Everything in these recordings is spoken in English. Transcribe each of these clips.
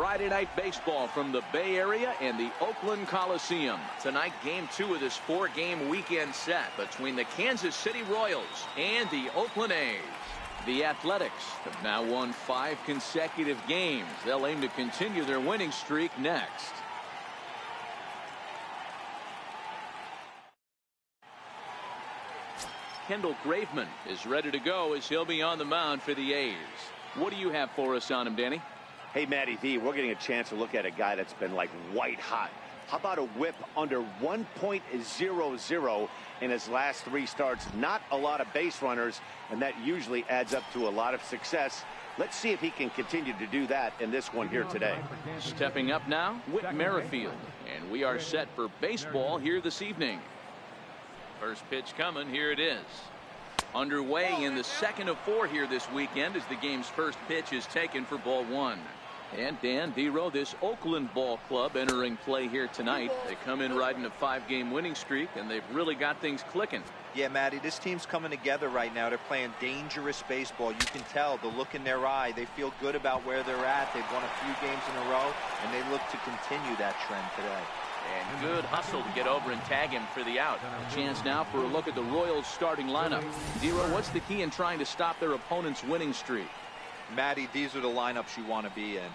Friday night baseball from the Bay Area and the Oakland Coliseum. Tonight, game 2 of this 4-game weekend set between the Kansas City Royals and the Oakland A's. The Athletics have now won 5 consecutive games. They'll aim to continue their winning streak next. Kendall Graveman is ready to go as he'll be on the mound for the A's. What do you have for us on him, Danny? Hey, Matty V, we're getting a chance to look at a guy that's been like white hot. How about a whip under 1.00 in his last 3 starts? Not a lot of base runners, and that usually adds up to a lot of success. Let's see if he can continue to do that in this one here today. Stepping up now, Whit Merrifield, and we are set for baseball here this evening. First pitch coming, here it is. Underway in the second of 4 here this weekend as the game's first pitch is taken for ball 1. And Dan Dero, this Oakland ball club entering play here tonight. They come in riding a 5-game winning streak, and they've really got things clicking. Yeah, Matty, this team's coming together right now. They're playing dangerous baseball. You can tell the look in their eye. They feel good about where they're at. They've won a few games in a row, and they look to continue that trend today. And good hustle to get over and tag him for the out. A chance now for a look at the Royals starting lineup. Dero, what's the key in trying to stop their opponent's winning streak? Matty, these are the lineups you want to be in.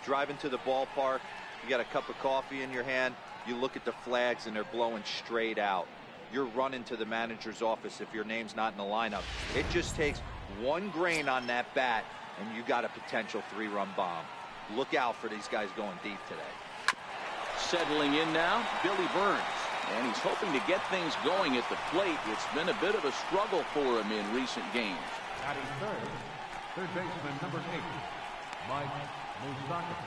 Driving to the ballpark, you got a cup of coffee in your hand, you look at the flags and they're blowing straight out. You're running to the manager's office if your name's not in the lineup. It just takes one grain on that bat and you got a potential 3-run bomb. Look out for these guys going deep today. Settling in now, Billy Burns. And he's hoping to get things going at the plate. It's been a bit of a struggle for him in recent games. Batting third baseman number 8, Mike Moustakas.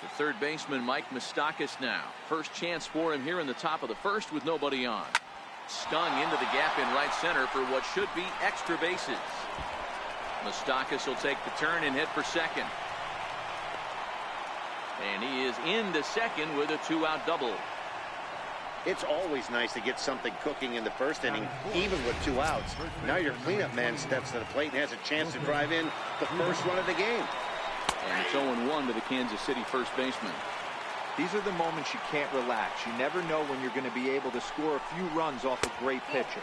The third baseman, Mike Moustakas now. First chance for him here in the top of the first with nobody on. Stung into the gap in right center for what should be extra bases. Moustakas will take the turn and hit for second. And he is into second with a 2-out double. It's always nice to get something cooking in the first inning, even with 2 outs. Now your cleanup man steps to the plate and has a chance to drive in the first run of the game. And it's 0-1 to the Kansas City first baseman. These are the moments you can't relax. You never know when you're going to be able to score a few runs off a great pitcher.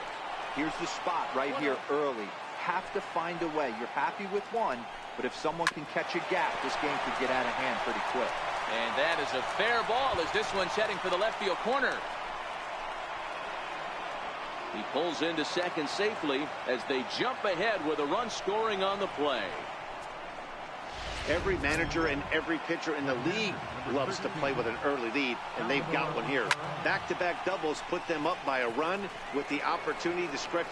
Here's the spot right here early. Have to find a way. You're happy with one, but if someone can catch a gap, this game could get out of hand pretty quick. And that is a fair ball as this one's heading for the left field corner. He pulls into second safely as they jump ahead with a run scoring on the play. Every manager and every pitcher in the league loves to play with an early lead, and they've got one here. Back-to-back doubles put them up by a run with the opportunity to stretch.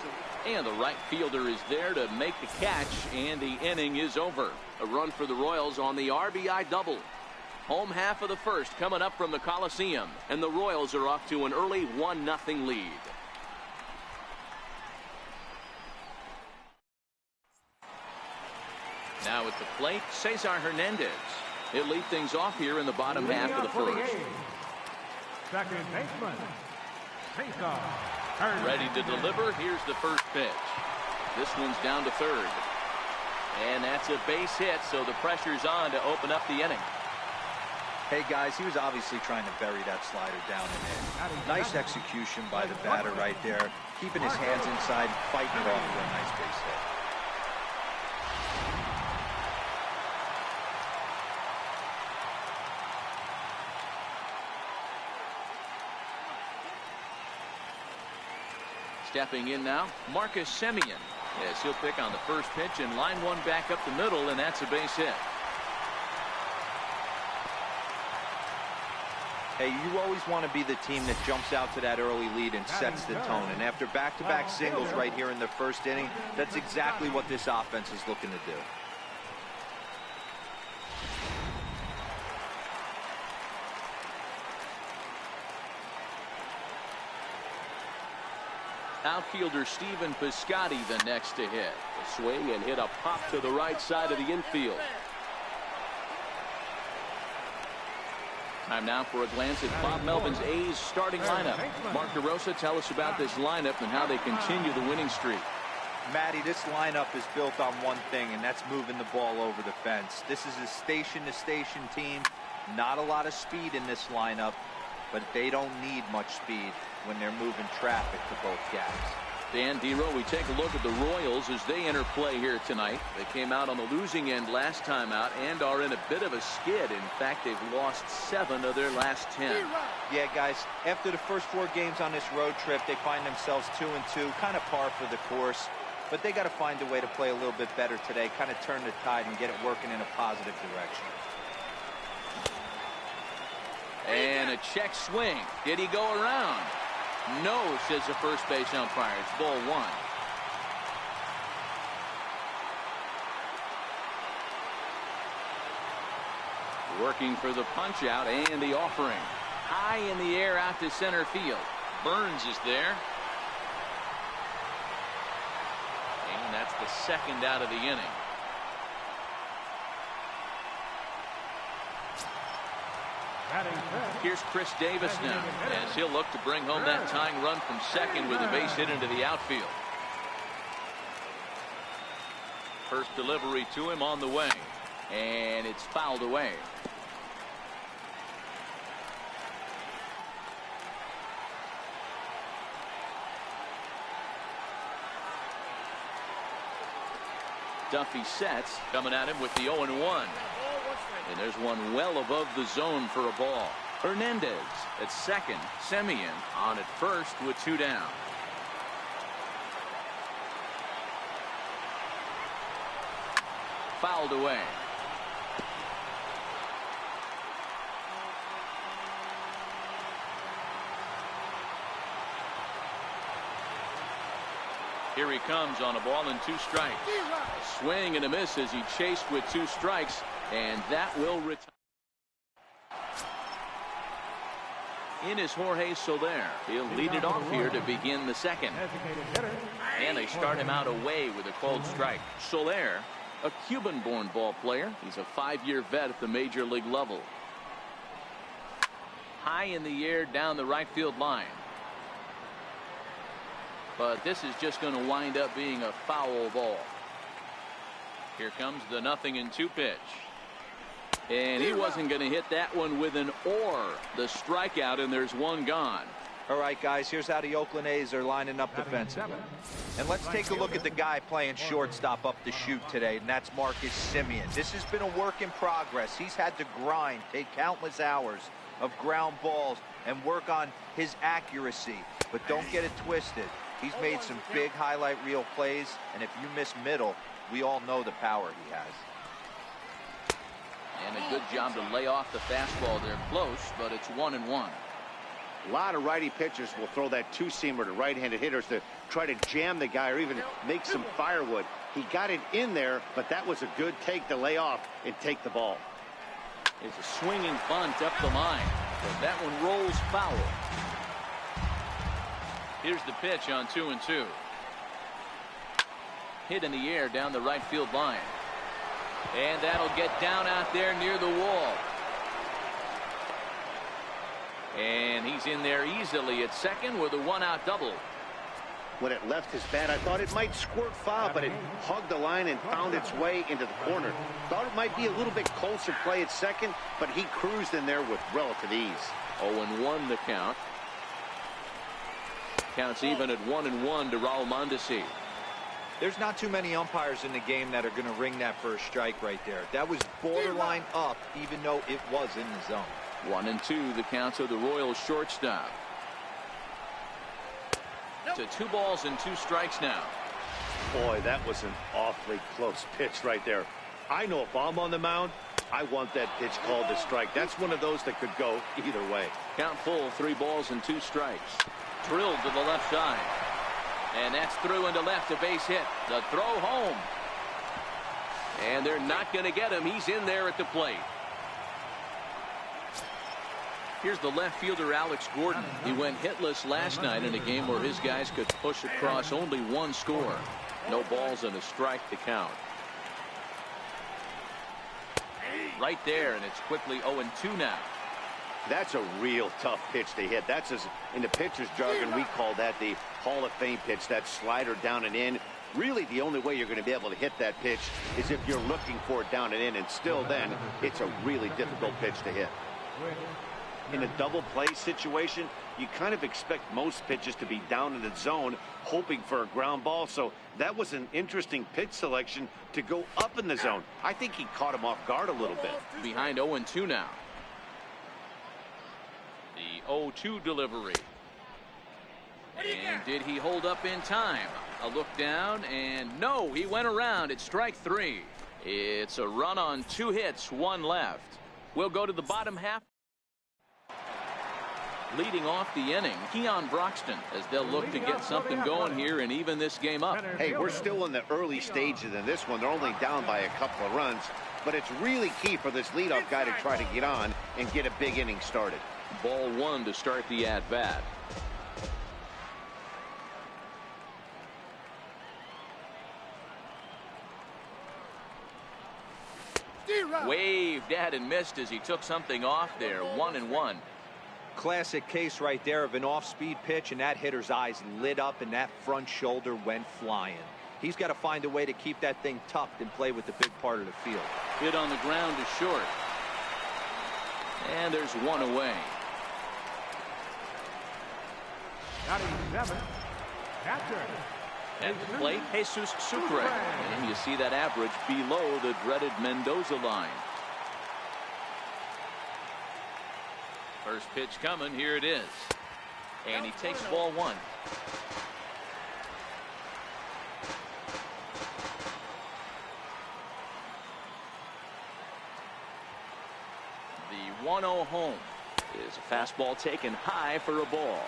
And the right fielder is there to make the catch, and the inning is over. A run for the Royals on the RBI double. Home half of the first coming up from the Coliseum, and the Royals are off to an early 1-0 lead. Now at the plate, Cesar Hernandez. He'll lead things off here in the bottom half of the first. Second baseman, Cesar Hernandez. Ready to deliver. Here's the first pitch. This one's down to third. And that's a base hit, so the pressure's on to open up the inning. Hey guys, he was obviously trying to bury that slider down and in. Nice execution by the batter right there. Keeping his hands inside, fighting it off for a nice base hit. Stepping in now, Marcus Semien. Yes, he'll pick on the first pitch and line one back up the middle, and that's a base hit. Hey, you always want to be the team that jumps out to that early lead and sets the tone. And after back-to-back singles right here in the first inning, that's exactly what this offense is looking to do. Outfielder Stephen Piscotty the next to hit. A swing and hit a pop to the right side of the infield. Time now for a glance at Bob Melvin's A's starting lineup. Mark DeRosa, tell us about this lineup and how they continue the winning streak. Matty, this lineup is built on one thing, and that's moving the ball over the fence. This is a station-to-station team. Not a lot of speed in this lineup, but they don't need much speed when they're moving traffic to both gaps. Dan Dero, we take a look at the Royals as they enter play here tonight. They came out on the losing end last time out and are in a bit of a skid. In fact, they've lost 7 of their last 10. Yeah, guys, after the first 4 games on this road trip, they find themselves 2-2, kind of par for the course. But they got to find a way to play a little bit better today, kind of turn the tide and get it working in a positive direction. And a check swing. Did he go around? No, says the first base umpire. It's ball 1. Working for the punch out and the offering. High in the air out to center field. Burns is there. And that's the second out of the inning. Here's Chris Davis now as he'll look to bring home that tying run from second with a base hit into the outfield. First delivery to him on the way, and it's fouled away. Duffy sets, coming at him with the 0-1. And there's one well above the zone for a ball. Hernandez at second. Semien on at first with 2 down. Fouled away. Here he comes on a ball and 2 strikes. A swing and a miss as he chased with 2 strikes, and that will retire. In is Jorge Soler. He'll lead it off here to begin the second. And they start him out away with a called strike. Soler, a Cuban-born ball player. He's a 5-year vet at the major league level. High in the air down the right field line. But this is just going to wind up being a foul ball. Here comes the 0-2 pitch. And he wasn't going to hit that one with an or. The strikeout, and there's one gone. All right, guys, here's how the Oakland A's are lining up defensively. And let's take a look at the guy playing shortstop up the chute today, and that's Marcus Semien. This has been a work in progress. He's had to grind, take countless hours of ground balls, and work on his accuracy. But don't get it twisted. He's made some big highlight reel plays, and if you miss middle, we all know the power he has. And a good job to lay off the fastball there. Close, but it's 1-1. A lot of righty pitchers will throw that 2-seamer to right-handed hitters to try to jam the guy or even make some firewood. He got it in there, but that was a good take to lay off and take the ball. It's a swinging bunt up the line, but that one rolls foul. Here's the pitch on 2-2. Hit in the air down the right field line. And that'll get down out there near the wall. And he's in there easily at second with a 1-out double. When it left his bat, I thought it might squirt foul, but it hugged the line and found its way into the corner. Thought it might be a little bit closer play at second, but he cruised in there with relative ease. 0-1 the count. Counts even at 1-1 to Raul Mondesi. There's not too many umpires in the game that are going to ring that first strike right there. That was borderline up, even though it was in the zone. 1-2 the counts of the Royals shortstop. To 2 balls and 2 strikes now. Boy, that was an awfully close pitch right there. I know if I'm on the mound, I want that pitch called a strike. That's one of those that could go either way. Count full, 3 balls and 2 strikes. Drilled to the left side. And that's through into left, a base hit. The throw home. And they're not going to get him. He's in there at the plate. Here's the left fielder, Alex Gordon. He went hitless last night in a game where his guys could push across only 1 score. No balls and a strike to count. Right there, and it's quickly 0-2 now. That's a real tough pitch to hit. That's, in the pitcher's jargon, we call that the Hall of Fame pitch. That slider down and in. Really, the only way you're going to be able to hit that pitch is if you're looking for it down and in, and still then, it's a really difficult pitch to hit. In a double play situation, you kind of expect most pitches to be down in the zone, hoping for a ground ball. So that was an interesting pitch selection to go up in the zone. I think he caught him off guard a little bit. Behind 0-2 now. The 0-2 delivery. And did he hold up in time? A look down, and no, he went around. It's strike 3. It's a run on 2 hits, 1 left. We'll go to the bottom half. Leading off the inning, Keon Broxton, as they'll look to get something going here and even this game up. Hey, we're still in the early stages in this one. They're only down by a couple of runs, but it's really key for this leadoff guy to try to get on and get a big inning started. Ball 1 to start the at-bat. Waved at and missed as he took something off there. 1-1. Classic case right there of an off-speed pitch, and that hitter's eyes lit up and that front shoulder went flying. He's got to find a way to keep that thing tucked and play with the big part of the field. Hit on the ground to short. And there's 1 away. Batting 7th, catcher. At the plate, Jesus Sucre. And you see that average below the dreaded Mendoza line. First pitch coming. Here it is. And he takes ball 1. The 1-0 home is a fastball taken high for a ball.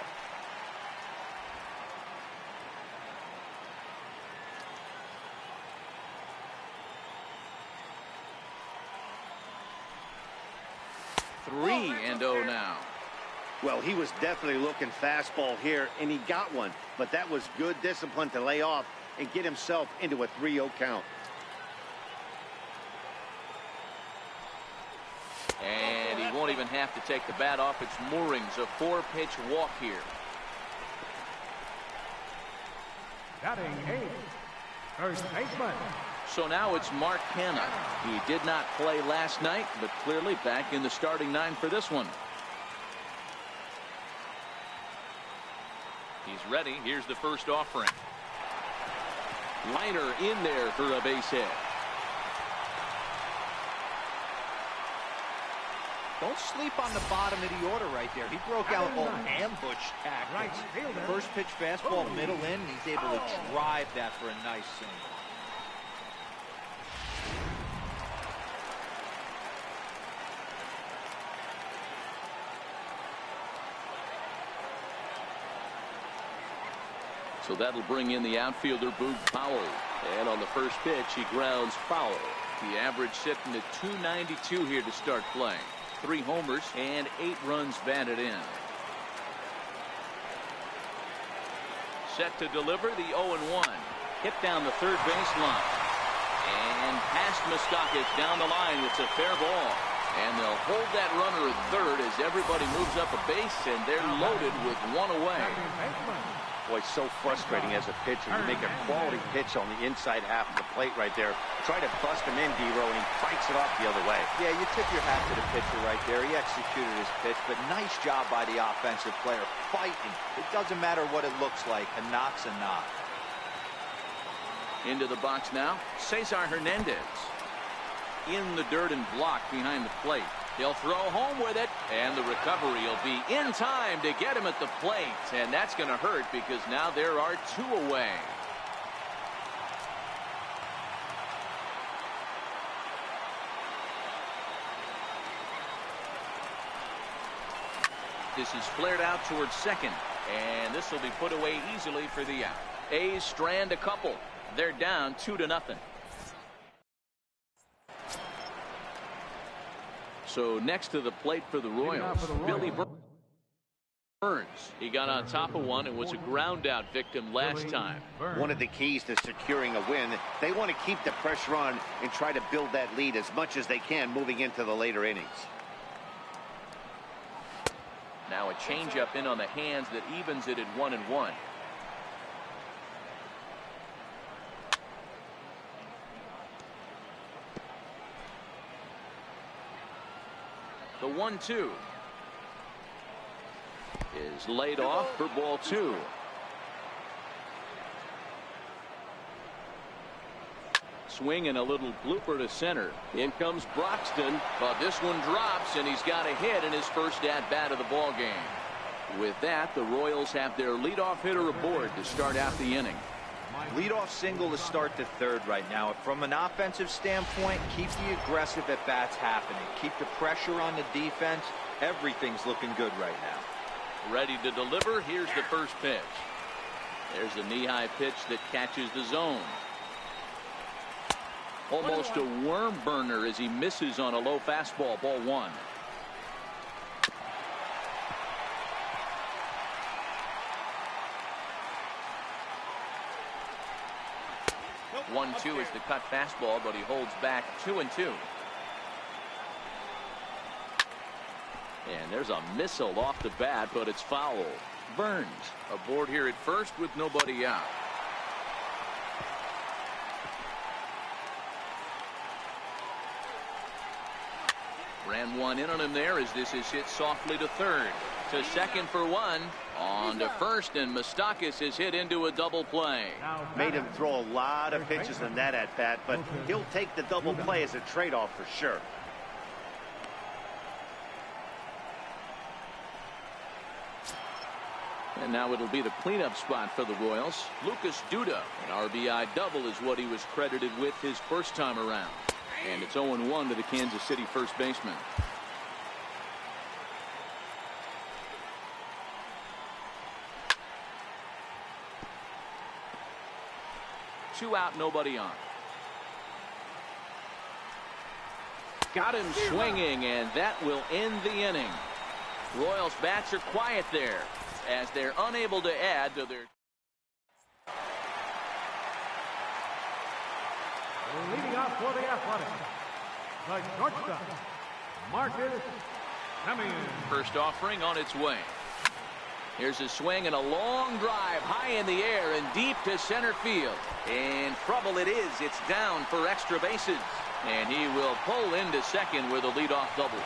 And 0 now. Well, he was definitely looking fastball here, and he got one. But that was good discipline to lay off and get himself into a 3-0 count. And he won't even have to take the bat off its moorings. A 4-pitch walk here. Batting 8th, first baseman. So now it's Mark Canha. He did not play last night, but clearly back in the starting 9 for this one. He's ready. Here's the first offering. Liner in there for a base hit. Don't sleep on the bottom of the order right there. He broke out all ambush tactics. First pitch fastball, middle in, and he's able to drive that for a nice single. So that'll bring in the outfielder, Boog Powell. And on the first pitch, he grounds foul. The average sitting at .292 here to start play. 3 homers and 8 runs batted in. Set to deliver the 0-1. Hit down the third baseline. And past Moustakas down the line. It's a fair ball. And they'll hold that runner at third as everybody moves up a base, and they're loaded with 1 away. Boy, it's so frustrating as a pitcher. You make a quality pitch on the inside half of the plate right there. Try to bust him in, D-Row, and he fights it off the other way. Yeah, you tip your hat to the pitcher right there. He executed his pitch, but nice job by the offensive player fighting. It doesn't matter what it looks like. A knock's a knock. Into the box now, Cesar Hernandez. In the dirt and blocked behind the plate. He'll throw home with it, and the recovery will be in time to get him at the plate. And that's going to hurt because now there are 2 away. This is flared out towards second, and this will be put away easily for the out. A's strand a couple. They're down 2-0. So next to the plate for the Royals, Billy Burns. He got on top of one and was a ground out victim last time. One of the keys to securing a win, they want to keep the pressure on and try to build that lead as much as they can moving into the later innings. Now a changeup in on the hands that evens it at 1-1. 1-2. Is laid off for ball 2. Swing and a little blooper to center. In comes Broxton, but this one drops, and he's got a hit in his first at-bat of the ball game. With that, the Royals have their leadoff hitter aboard to start out the inning. Leadoff single to start the third right now. From an offensive standpoint, keep the aggressive at-bats happening. Keep the pressure on the defense. Everything's looking good right now. Ready to deliver. Here's the first pitch. There's a knee-high pitch that catches the zone. Almost a worm burner as he misses on a low fastball. Ball 1. 1-2 is the cut fastball, but he holds back 2-2. And there's a missile off the bat, but it's foul. Burns aboard here at first with nobody out. Ran one in on him there as this is hit softly to third. To second for one. On to first, and Moustakas is hit into a double play. Made him throw a lot of pitches in that at bat, but he'll take the double play as a trade-off for sure. And now it'll be the cleanup spot for the Royals. Lucas Duda, an RBI double is what he was credited with his first time around. And it's 0-1 to the Kansas City first baseman. Two out, nobody on. Got him swinging, and that will end the inning. Royals bats are quiet there as they're unable to add to their. Leading off for the Athletics, the shortstop, Marcus Semien. First offering on its way. Here's a swing and a long drive high in the air and deep to center field. In trouble it is. It's down for extra bases. And he will pull into second with a leadoff double.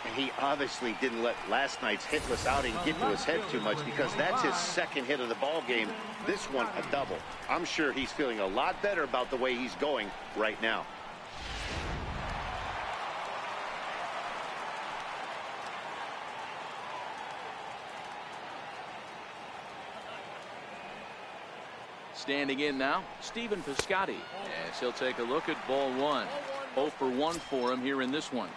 And he obviously didn't let last night's hitless outing get to his head too much, because that's his second hit of the ball game. This one a double. I'm sure he's feeling a lot better about the way he's going right now. Standing in now, Stephen Piscotty, as he'll take a look at ball 1. 0 for 1 for him here in this one.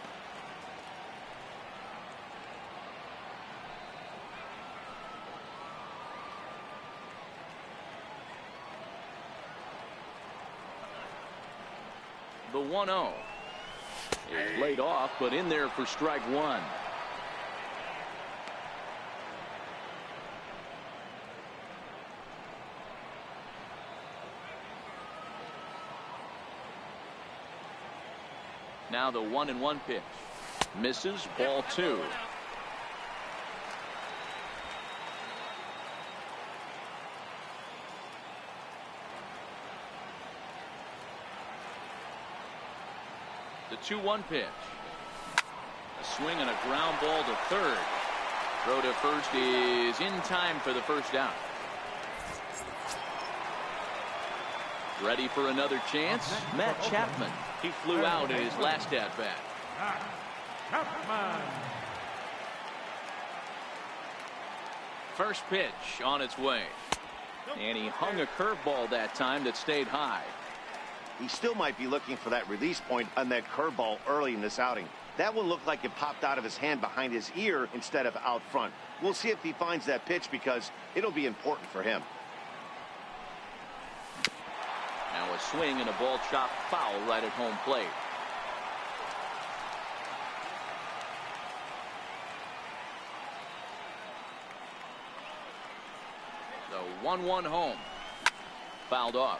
The 1-0 is laid off, but in there for strike 1. Now the 1-1 pitch. Misses. Ball 2. The 2-1 pitch. A swing and a ground ball to third. Throw to first is in time for the first out. Ready for another chance? Matt Chapman. He flew out in his last at-bat. First pitch on its way. And he hung a curveball that time that stayed high. He still might be looking for that release point on that curveball early in this outing. That one looked like it popped out of his hand behind his ear instead of out front. We'll see if he finds that pitch, because it'll be important for him. Now a swing and a ball chopped foul right at home plate. The 1-1 home. Fouled off.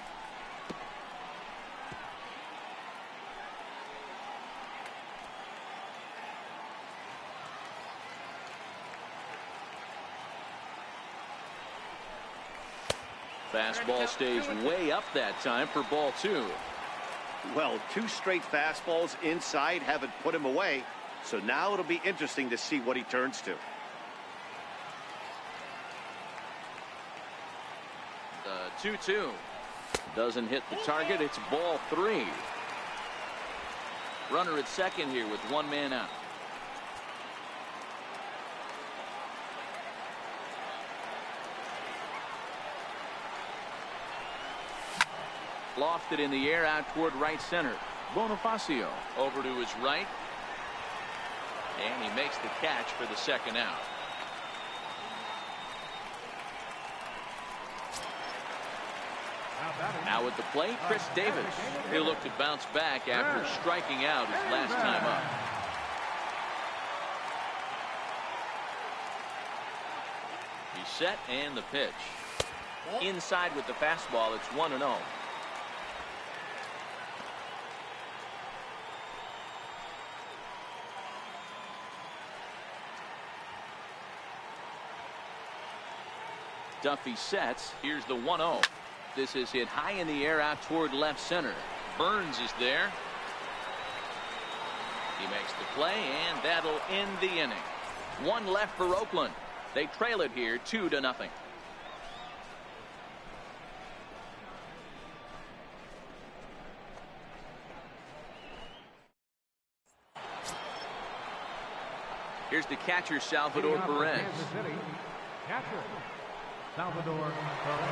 Fastball stays way up that time for ball 2. Well, 2 straight fastballs inside haven't put him away. So now it'll be interesting to see what he turns to. The 2-2 doesn't hit the target. It's ball 3. Runner at second here with 1 man out. Lofted in the air out toward right center. Bonifacio over to his right. And he makes the catch for the second out. Now at the plate, Chris Davis. He'll look to bounce back after striking out his last time up. He's set and the pitch. Inside with the fastball. It's 1-0. Duffy sets. Here's the 1-0. This is hit high in the air out toward left center. Burns is there. He makes the play, and that'll end the inning. 1 left for Oakland. They trail it here 2-0. Here's the catcher, Salvador Perez. Catcher, Salvador Perez.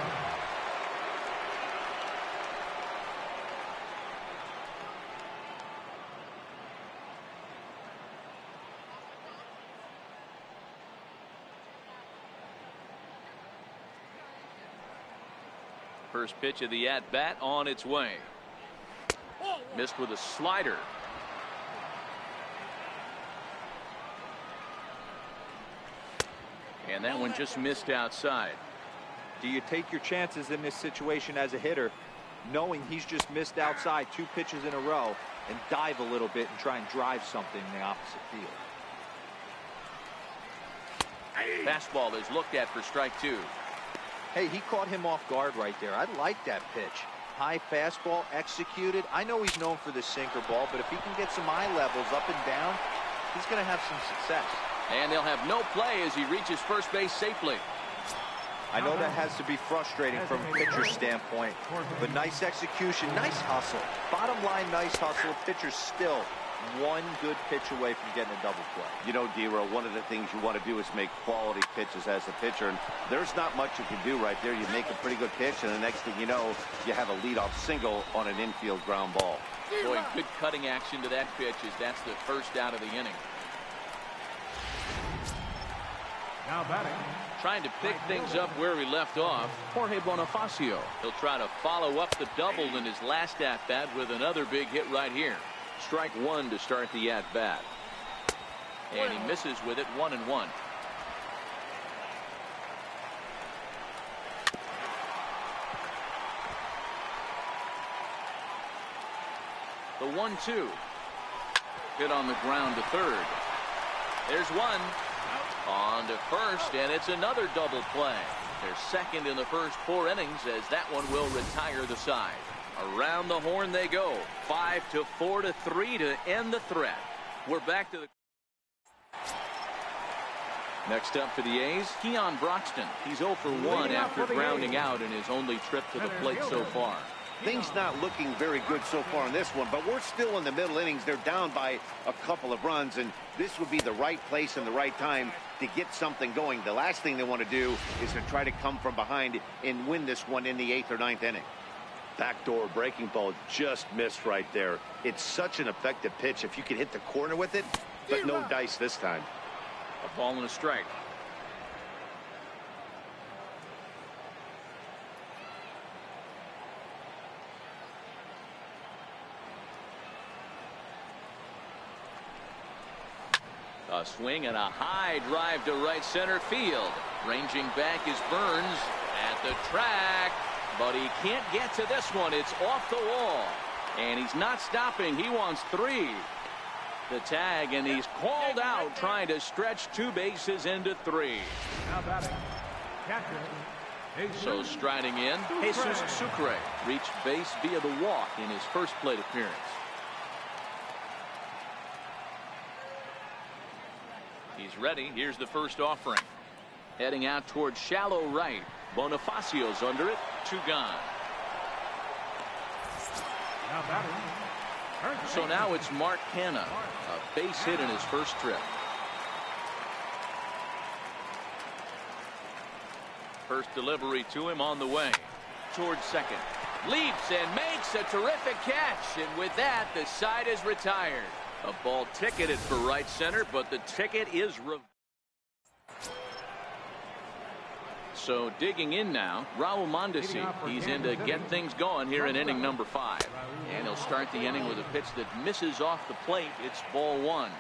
First pitch of the at-bat on its way. Missed with a slider. And that one just missed outside. Do you take your chances in this situation as a hitter, knowing he's just missed outside 2 pitches in a row, and dive a little bit and try and drive something in the opposite field? Fastball is looked at for strike 2. Hey, he caught him off guard right there. I like that pitch. High fastball executed. I know he's known for the sinker ball, but if he can get some eye levels up and down, he's going to have some success. And they'll have no play as he reaches first base safely. I know that has to be frustrating from a pitcher's standpoint, but nice execution, nice hustle. Bottom line, nice hustle. Pitcher's still 1 good pitch away from getting a double play. You know, D-Row, one of the things you want to do is make quality pitches as a pitcher, and there's not much you can do right there. You make a pretty good pitch, and the next thing you know, you have a leadoff single on an infield ground ball. Boy, good cutting action to that pitch as that's the first out of the inning. Now batting. Trying to pick things up where he left off, Jorge Bonifacio. He'll try to follow up the double in his last at-bat with another big hit right here. Strike 1 to start the at-bat. And he misses with it 1-1. The 1-2. Hit on the ground to third. There's one. On to first, and it's another double play. They're second in the first 4 innings as that one will retire the side. Around the horn they go. 5-4-3 to end the threat. We're back to the next up for the A's, Keon Broxton. He's 0 for 1 after grounding out in his only trip to the plate so far. Things not looking very good so far in this one, but we're still in the middle innings. They're down by a couple of runs, and this would be the right place and the right time to get something going. The last thing they want to do is to try to come from behind and win this one in the 8th or 9th inning. Backdoor breaking ball just missed right there. It's such an effective pitch if you can hit the corner with it, but no dice this time. A ball and a strike. A swing and a high drive to right center field. Ranging back is Burns at the track, but he can't get to this one. It's off the wall, and he's not stopping. He wants 3. The tag, and he's called out trying to stretch 2 bases into 3. Now batting. Catcher, So striding in, Jesus Sucre reached base via the walk in his first plate appearance. He's ready. Here's the first offering. Heading out towards shallow right. Bonifacio's under it. 2 gone. So now it's Mark Canha, a base hit in his first trip. First delivery to him on the way. Towards second. Leaps and makes a terrific catch. And with that, the side is retired. A ball ticketed for right center, but the ticket is so digging in now, Raul Mondesi. He's in to get things going here in inning number 5. And he'll start the inning with a pitch that misses off the plate. It's ball 1.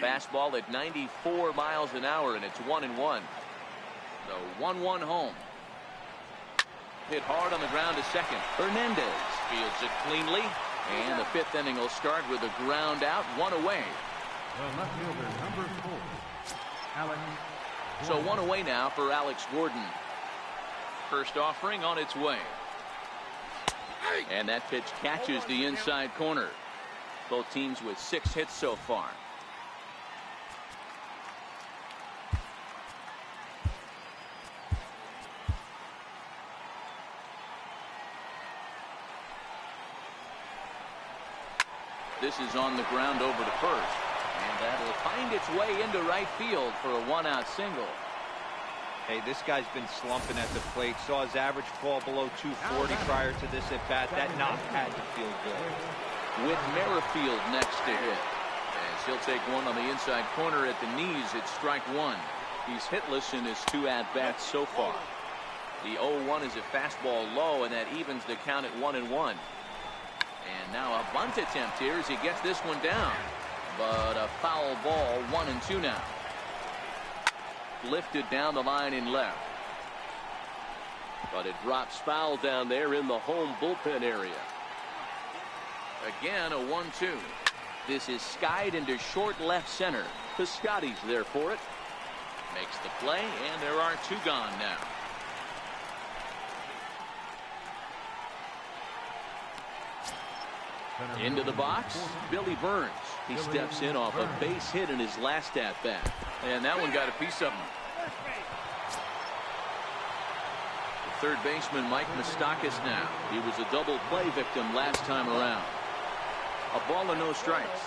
Fastball at 94 miles an hour, and it's 1-1. The 1-1 home. Hit hard on the ground to second. Hernandez fields it cleanly. And the 5th inning will start with a ground out, 1 away. The left fielder, number 4, Alex. So 1 away now for Alex Gordon. First offering on its way. And that pitch catches the inside corner. Both teams with 6 hits so far. This is on the ground over to first. And that'll find its way into right field for a 1-out single. Hey, this guy's been slumping at the plate. Saw his average fall below 240 prior to this at bat. That knock had to feel good. With Merrifield next to hit. As he'll take one on the inside corner at the knees, it's strike 1. He's hitless in his 2 at-bats so far. The 0-1 is a fastball low, and that evens the count at 1-1. And now a bunt attempt here as he gets this one down. But a foul ball, 1-2 now. Lifted down the line in left. But it drops foul down there in the home bullpen area. Again, a 1-2. This is skied into short left center. Piscotty's there for it. Makes the play, and there are 2 gone now. Into the box, Billy Burns. He steps in off a base hit in his last at-bat. And that one got a piece of him. The third baseman, Mike Moustakas now. He was a double play victim last time around. A ball and no strikes.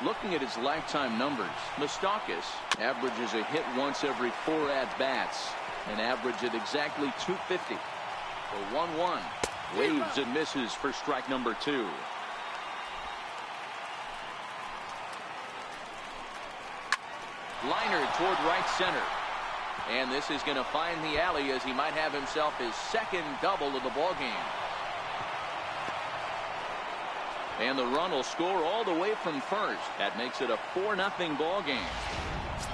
Looking at his lifetime numbers, Moustakas averages a hit once every 4 at-bats. An average at exactly 250. The 1-1. Waves and misses for strike number 2. Liner toward right center. And this is going to find the alley as he might have himself his 2nd double of the ball game. And the run will score all the way from first. That makes it a 4-0 ball game.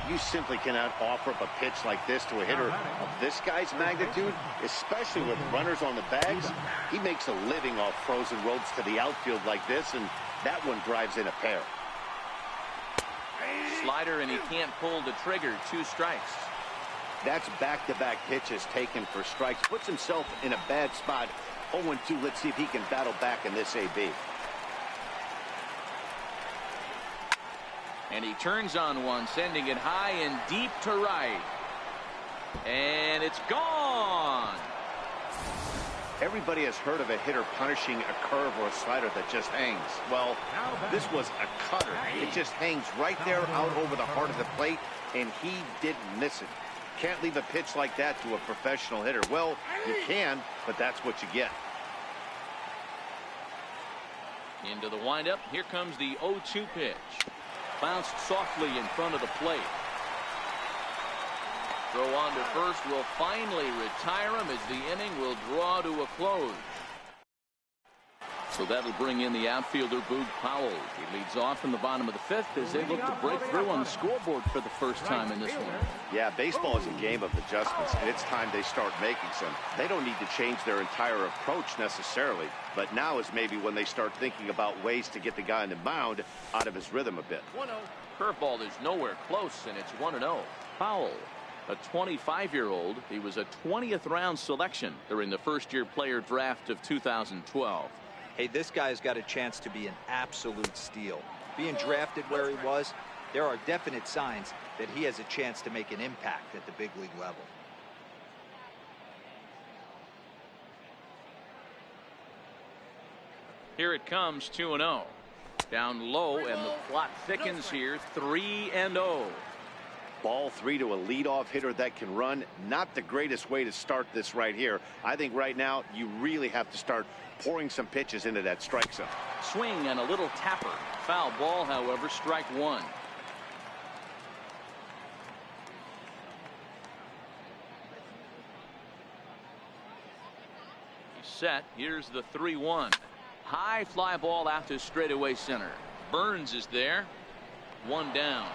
You simply cannot offer up a pitch like this to a hitter of this guy's magnitude, especially with runners on the bags. He makes a living off frozen ropes to the outfield like this, and that one drives in a pair. Slider, and he can't pull the trigger. 2 strikes. That's back-to-back pitches taken for strikes. Puts himself in a bad spot. 0-2. Let's see if he can battle back in this AB. And he turns on one, sending it high and deep to right. And it's gone. Everybody has heard of a hitter punishing a curve or a slider that just hangs. Well, this was a cutter. It just hangs right there out over the heart of the plate, and he didn't miss it. Can't leave a pitch like that to a professional hitter. Well, you can, but that's what you get. Into the windup. Here comes the 0-2 pitch. Bounced softly in front of the plate. Throw on to first will finally retire him as the inning will draw to a close. So that'll bring in the outfielder, Boog Powell. He leads off in the bottom of the 5th as they look to break through on the scoreboard for the first time in this one. Yeah, baseball is a game of adjustments, and it's time they start making some. They don't need to change their entire approach necessarily, but now is maybe when they start thinking about ways to get the guy on the mound out of his rhythm a bit. 1-0. Curveball is nowhere close, and it's 1-0. Powell A 25-year-old. He was a 20th round selection during the first-year player draft of 2012. Hey, this guy's got a chance to be an absolute steal. Being drafted where he was, there are definite signs that he has a chance to make an impact at the big league level. Here it comes, 2-0. Down low, and the plot thickens here, 3-0. Ball 3 to a leadoff hitter that can run. Not the greatest way to start this right here. I think right now you really have to start pouring some pitches into that strike zone. Swing and a little tapper. Foul ball, however, strike one. He's set. Here's the 3-1. High fly ball out to straightaway center. Burns is there. One down.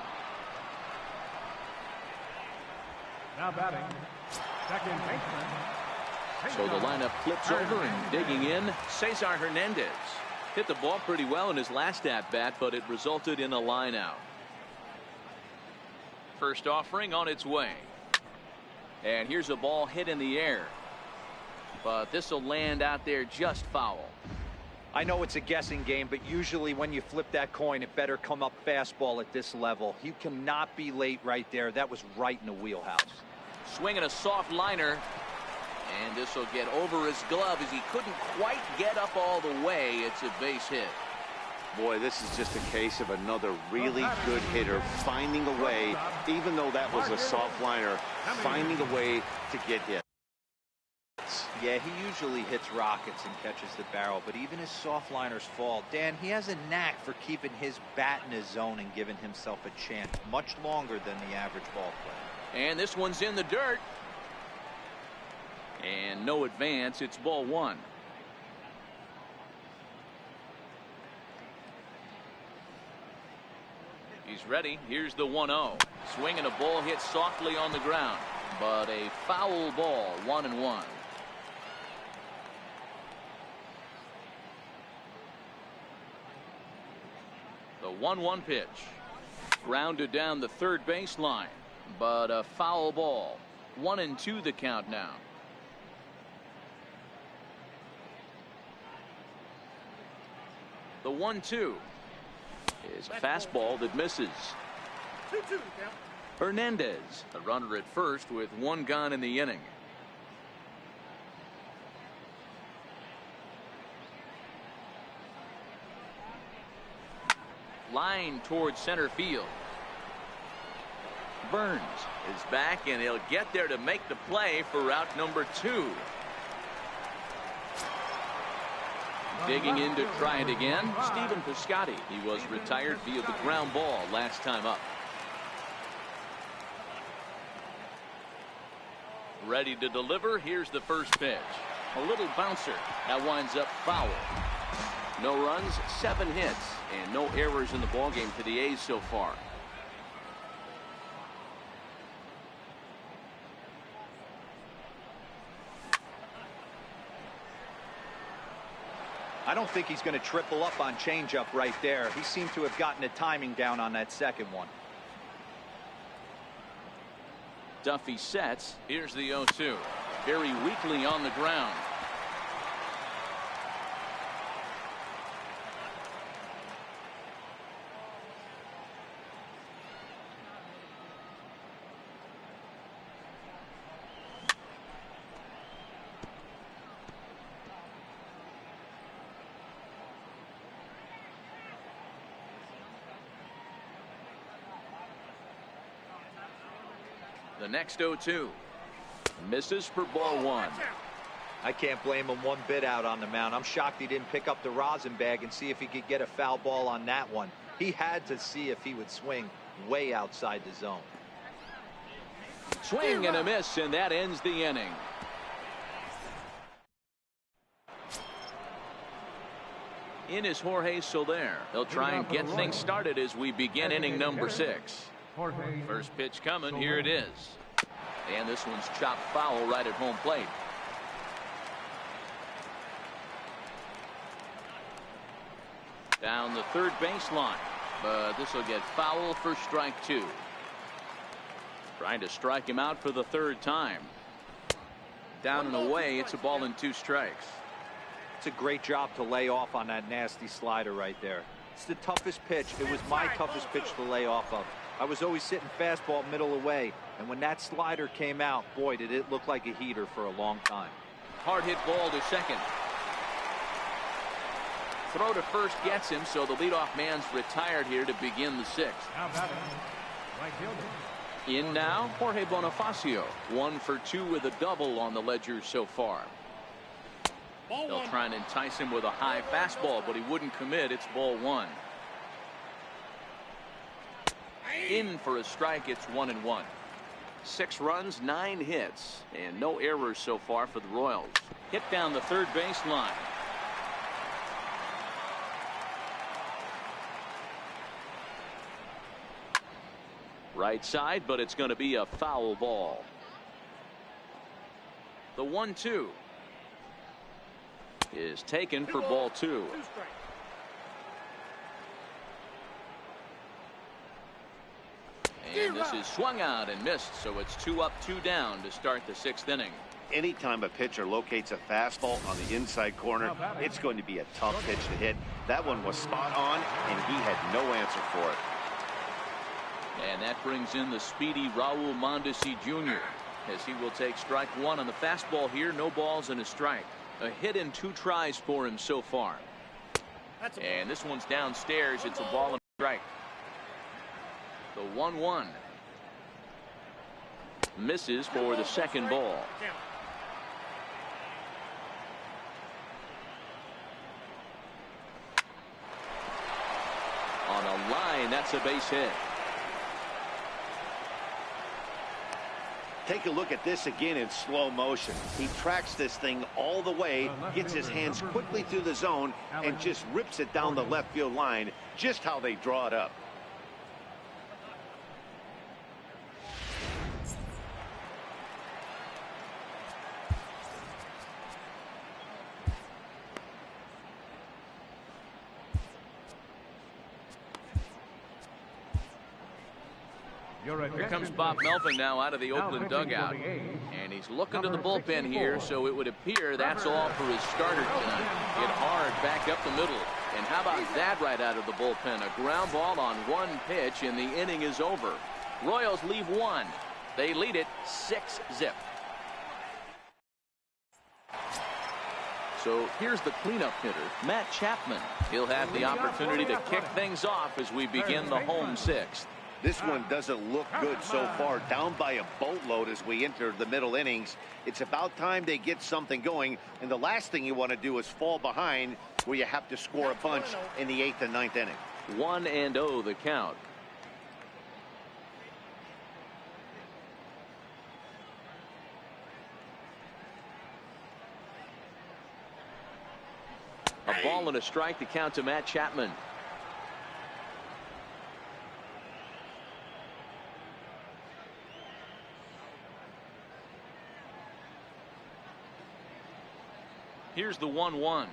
Now batting, second baseman. So the lineup flips over, and digging in, Cesar Hernandez. Hit the ball pretty well in his last at-bat, but it resulted in a line out. First offering on its way. And here's a ball hit in the air. But this will land out there just foul. I know it's a guessing game, but usually when you flip that coin, it better come up fastball at this level. You cannot be late right there. That was right in the wheelhouse. Swinging a soft liner. And this will get over his glove as he couldn't quite get up all the way. It's a base hit. Boy, this is just a case of another really good hitter finding a way, even though that was a soft liner, finding a way to get hit. Yeah, he usually hits rockets and catches the barrel, but even his soft liners fall. Dan, he has a knack for keeping his bat in his zone and giving himself a chance much longer than the average ball player. And this one's in the dirt. And no advance. It's ball one. He's ready. Here's the 1-0. Swinging a ball hit softly on the ground, but a foul ball. 1-1. The 1-1 pitch. Grounded down the third baseline, but a foul ball. 1-2 the count now. The 1-2 is a fastball that misses. 2-2 count. Hernandez, a runner at first with one gone in the inning. Line towards center field. Burns is back, and he'll get there to make the play for route number 2. Digging in to try it again, Stephen Piscotty. He was retired via the ground ball last time up. Ready to deliver. Here's the first pitch. A little bouncer. That winds up foul. No runs, 7 hits, and no errors in the ballgame for the A's so far. I don't think he's going to triple up on changeup right there. He seemed to have gotten the timing down on that second one. Duffy sets. Here's the 0-2. Very weakly on the ground. The next 0-2 misses for ball 1. I can't blame him one bit out on the mound. I'm shocked he didn't pick up the rosin bag and see if he could get a foul ball on that one. He had to see if he would swing way outside the zone. Swing and a miss, and that ends the inning. In is Jorge Soler. They'll try and get things started as we begin inning number 6. First pitch coming. Here it is. And this one's chopped foul right at home plate. Down the third baseline, but this will get foul for strike 2. Trying to strike him out for the third time. Down and away. It's a ball and 2 strikes. It's a great job to lay off on that nasty slider right there. It's the toughest pitch. It was my toughest pitch to lay off of. I was always sitting fastball middle away, and when that slider came out, boy, did it look like a heater for a long time. Hard hit ball to second. Throw to first gets him, so the leadoff man's retired here to begin the 6th. Now batting, right fielder. In now, Jorge Bonifacio, 1 for 2 with a double on the ledger so far. They'll try and entice him with a high fastball, but he wouldn't commit. It's ball 1. In for a strike. It's 1-1. 6 runs, 9 hits, and no errors so far for the Royals. Hit down the third base line. Right side, but it's going to be a foul ball. The 1-2 is taken for ball 2. And this is swung out and missed, so it's 2 up, 2 down to start the 6th inning. Anytime a pitcher locates a fastball on the inside corner, it's going to be a tough pitch to hit. That one was spot on, and he had no answer for it. And that brings in the speedy Raul Mondesi Jr. as he will take strike 1 on the fastball here. No balls and a strike. A hit in 2 tries for him so far. And this one's downstairs. It's a ball and a strike. The 1-1 misses for the second ball. On a line, that's a base hit. Take a look at this again in slow motion. He tracks this thing all the way, gets his hands quickly through the zone, and just rips it down the left field line, just how they draw it up. Here comes Bob Melvin now out of the Oakland dugout, and he's looking to the bullpen here, so it would appear that's all for his starter tonight. Hit hard back up the middle, and how about that right out of the bullpen? A ground ball on 1 pitch, and the inning is over. Royals leave 1. They lead it 6-zip. So here's the cleanup hitter, Matt Chapman. He'll have the opportunity to kick things off as we begin the home 6th. This one doesn't look good so far, down by a boatload as we enter the middle innings. It's about time they get something going, and the last thing you want to do is fall behind where you have to score a bunch in the 8th and 9th inning. 1-0 the count. A ball and a strike to count to Matt Chapman. Here's the 1-1.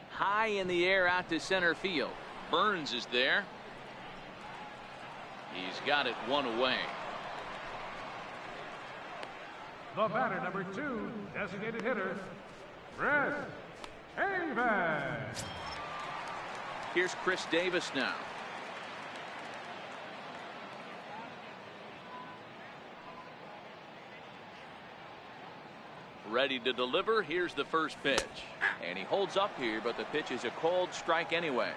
High in the air out to center field. Burns is there. He's got it 1 away. The batter, number 2, designated hitter, Chris Davis. Here's Chris Davis now. Ready to deliver. Here's the first pitch, and he holds up here, but the pitch is a cold strike anyway.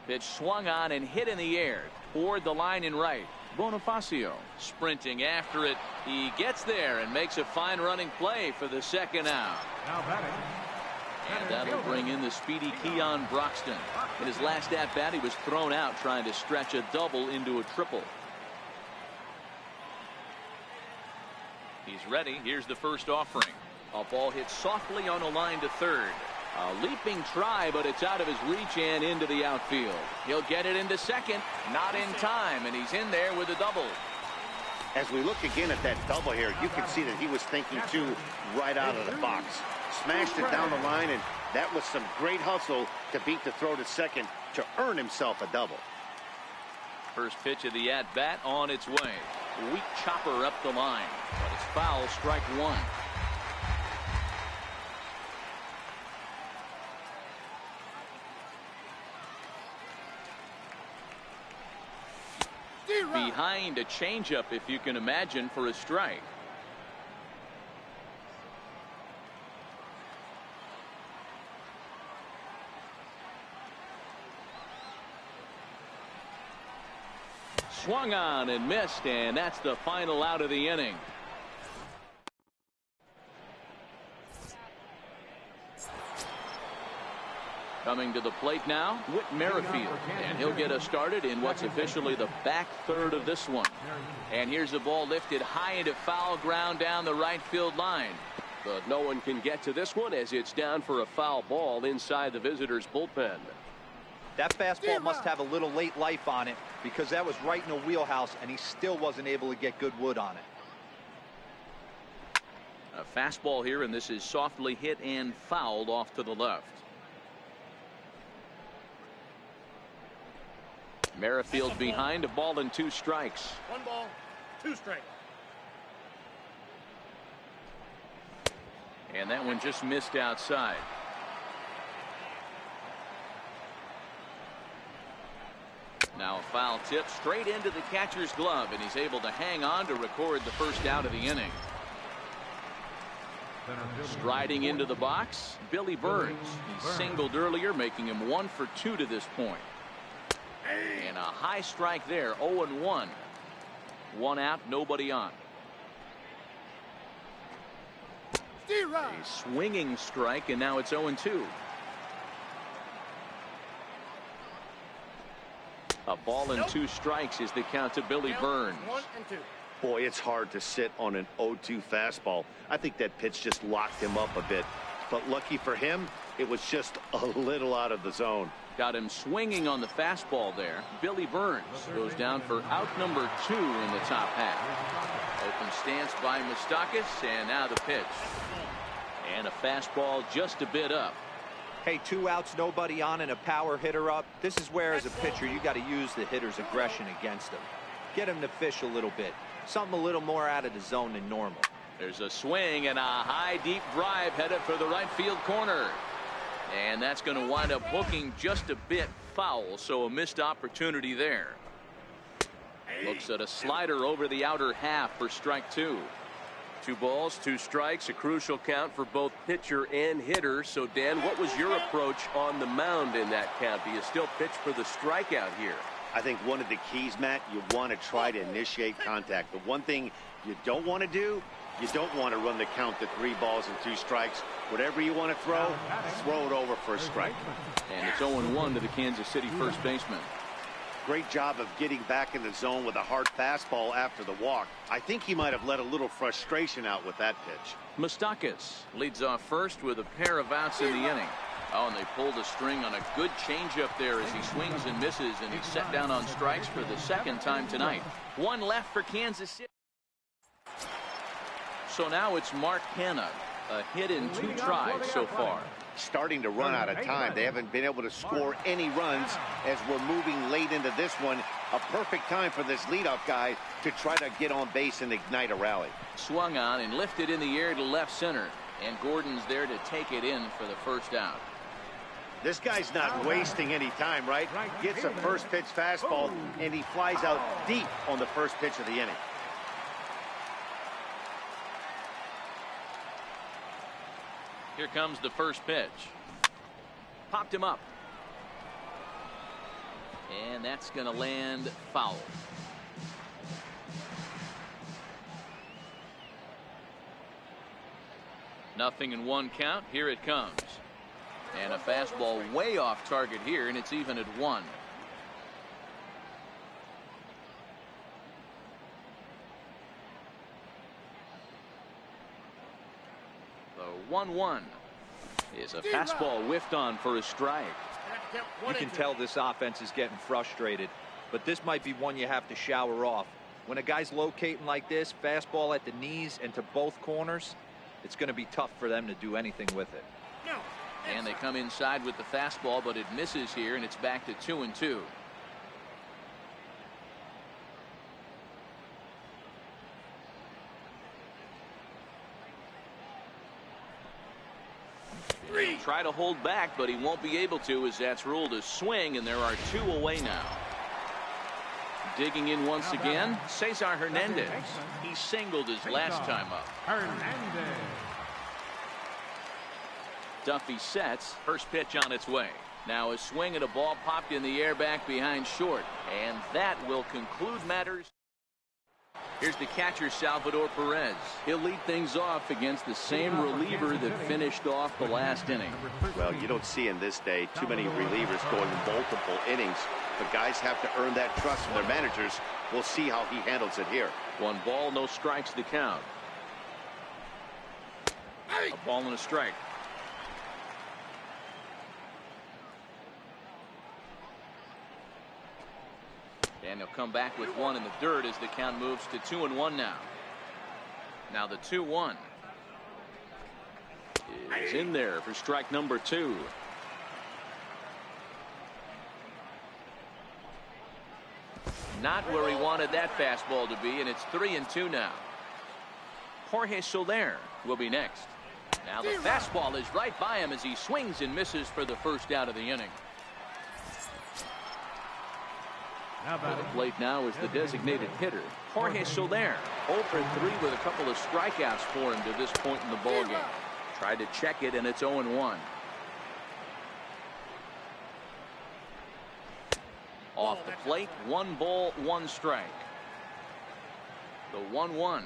Pitch swung on and hit in the air toward the line in right. Bonifacio sprinting after it. He gets there and makes a fine running play for the 2nd out. Now batting. And that'll bring in the speedy Keon Broxton. In his last at-bat, he was thrown out trying to stretch a double into a triple. He's ready. Here's the first offering. A ball hit softly on a line to third. A leaping try, but it's out of his reach and into the outfield. He'll get it into second. Not in time, and he's in there with a double. As we look again at that double here, you can see that he was thinking too right out of the box. Smashed it down the line, and that was some great hustle to beat the throw to second to earn himself a double. First pitch of the at-bat on its way. Weak chopper up the line, but it's foul, strike one. Behind a changeup, if you can imagine, for a strike. Swung on and missed, and that's the final out of the inning. Coming to the plate now, Whit Merrifield, and he'll get us started in what's officially the back third of this one. And here's a ball lifted high into foul ground down the right field line. But no one can get to this one as it's down for a foul ball inside the visitors' bullpen. That fastball must have a little late life on it because that was right in the wheelhouse and he still wasn't able to get good wood on it. A fastball here, and this is softly hit and fouled off to the left. Merrifield behind, a ball and 2 strikes. 1 ball, 2 strikes. And that one just missed outside. Now a foul tip straight into the catcher's glove, and he's able to hang on to record the first out of the inning. Striding into the box, Billy Burns. He singled earlier, making him 1 for 2 to this point. And a high strike there, 0-1. 1 out, nobody on. A swinging strike, and now it's 0-2. A ball and 2 strikes is the count to Billy Burns. 1 and 2. Boy, it's hard to sit on an 0-2 fastball. I think that pitch just locked him up a bit. But lucky for him, it was just a little out of the zone. Got him swinging on the fastball there. Billy Burns goes down for out number 2 in the top half. Open stance by Moustakas, and now the pitch. And a fastball just a bit up. Hey, 2 outs, nobody on, and a power hitter up. This is where, as a pitcher, you got to use the hitter's aggression against him. Get him to fish a little bit. Something a little more out of the zone than normal. There's a swing and a high, deep drive headed for the right field corner. And that's going to wind up hooking just a bit foul, so a missed opportunity there. Looks at a slider over the outer half for strike 2. 2 balls, 2 strikes, a crucial count for both pitcher and hitter. So, Dan, what was your approach on the mound in that count? Do you still pitch for the strikeout here? I think one of the keys, Matt, you want to try to initiate contact. The one thing you don't want to do, you don't want to run the count to 3 balls and 2 strikes. Whatever you want to throw it over for a strike. And it's 0-1 to the Kansas City first baseman. Great job of getting back in the zone with a hard fastball after the walk. I think he might have let a little frustration out with that pitch. Moustakas leads off first with a pair of outs in the inning. Oh, and they pulled a string on a good changeup there as he swings and misses, and he's set down on strikes for the 2nd time tonight. 1 left for Kansas City. So now it's Mark Hanna, a hit in 2 tries so far. Starting to run out of time. They haven't been able to score any runs as we're moving late into this one. A perfect time for this leadoff guy to try to get on base and ignite a rally. Swung on and lifted in the air to left center, and Gordon's there to take it in for the first out. This guy's not wasting any time, right? Gets a first pitch fastball, and he flies out deep on the first pitch of the inning. Here comes the first pitch. Popped him up. And that's going to land foul. Nothing in 1 count. Here it comes. And a fastball way off target here, and it's even at 1. The 1-1 is a fastball whiffed on for a strike. You can tell this offense is getting frustrated, but this might be one you have to shower off. When a guy's locating like this, fastball at the knees and to both corners, it's going to be tough for them to do anything with it. No. And they come inside with the fastball, but it misses here, and it's back to 2-2. Try to hold back, but he won't be able to, as that's ruled a swing, and there are 2 away now. Digging in once again, Cesar Hernandez. He singled his last time up. Hernandez. Duffy sets. First pitch on its way. Now a swing and a ball popped in the air back behind short. And that will conclude matters. Here's the catcher, Salvador Perez. He'll lead things off against the same reliever that finished off the last inning. Well, you don't see in this day too many relievers going multiple innings. But guys have to earn that trust from their managers. We'll see how he handles it here. 1 ball, no strikes to count. A ball and a strike. And he'll come back with 1 in the dirt as the count moves to 2-1 now. Now the 2-1 is in there for strike number 2. Not where he wanted that fastball to be, and it's 3-2 now. Jorge Soler will be next. Now the fastball is right by him as he swings and misses for the first out of the inning. At the plate now is the designated hitter, Jorge Soler. 0 for 3 with a couple of strikeouts for him to this point in the ballgame. Tried to check it, and it's 0-1. Off the plate, 1 ball, 1 strike. The 1-1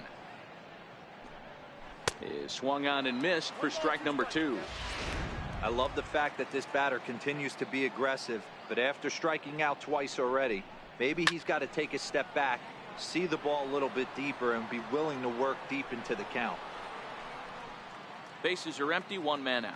is swung on and missed for strike number 2. I love the fact that this batter continues to be aggressive, but after striking out twice already, maybe he's got to take a step back, see the ball a little bit deeper, and be willing to work deep into the count. Bases are empty, 1 man out.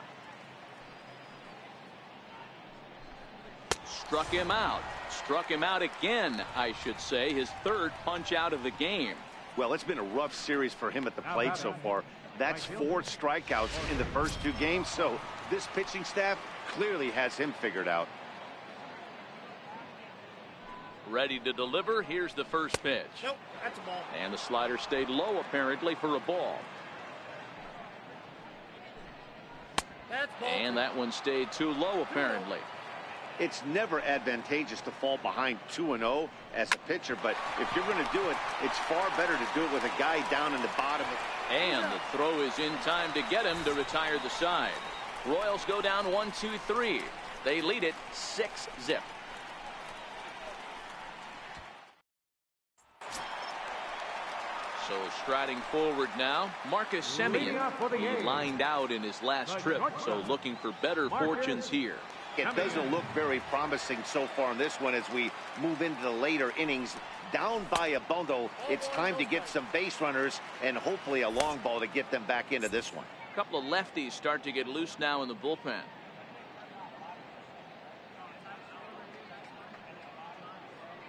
Struck him out. Struck him out again, I should say. His 3rd punch out of the game. Well, it's been a rough series for him at the plate so far. That's 4 strikeouts in the first 2 games, so this pitching staff clearly has him figured out. Ready to deliver. Here's the first pitch. Nope, that's a ball. And the slider stayed low, apparently, for a ball. That's ball. And that one stayed too low, apparently. It's never advantageous to fall behind 2-0 as a pitcher, but if you're going to do it, it's far better to do it with a guy down in the bottom. And the throw is in time to get him to retire the side. Royals go down 1-2-3. They lead it 6-0. So striding forward now, Marcus Semien. He lined out in his last trip, so looking for better fortunes here. It doesn't look very promising so far in this one as we move into the later innings. Down by a bundle, it's time to get some base runners and hopefully a long ball to get them back into this one. A couple of lefties start to get loose now in the bullpen.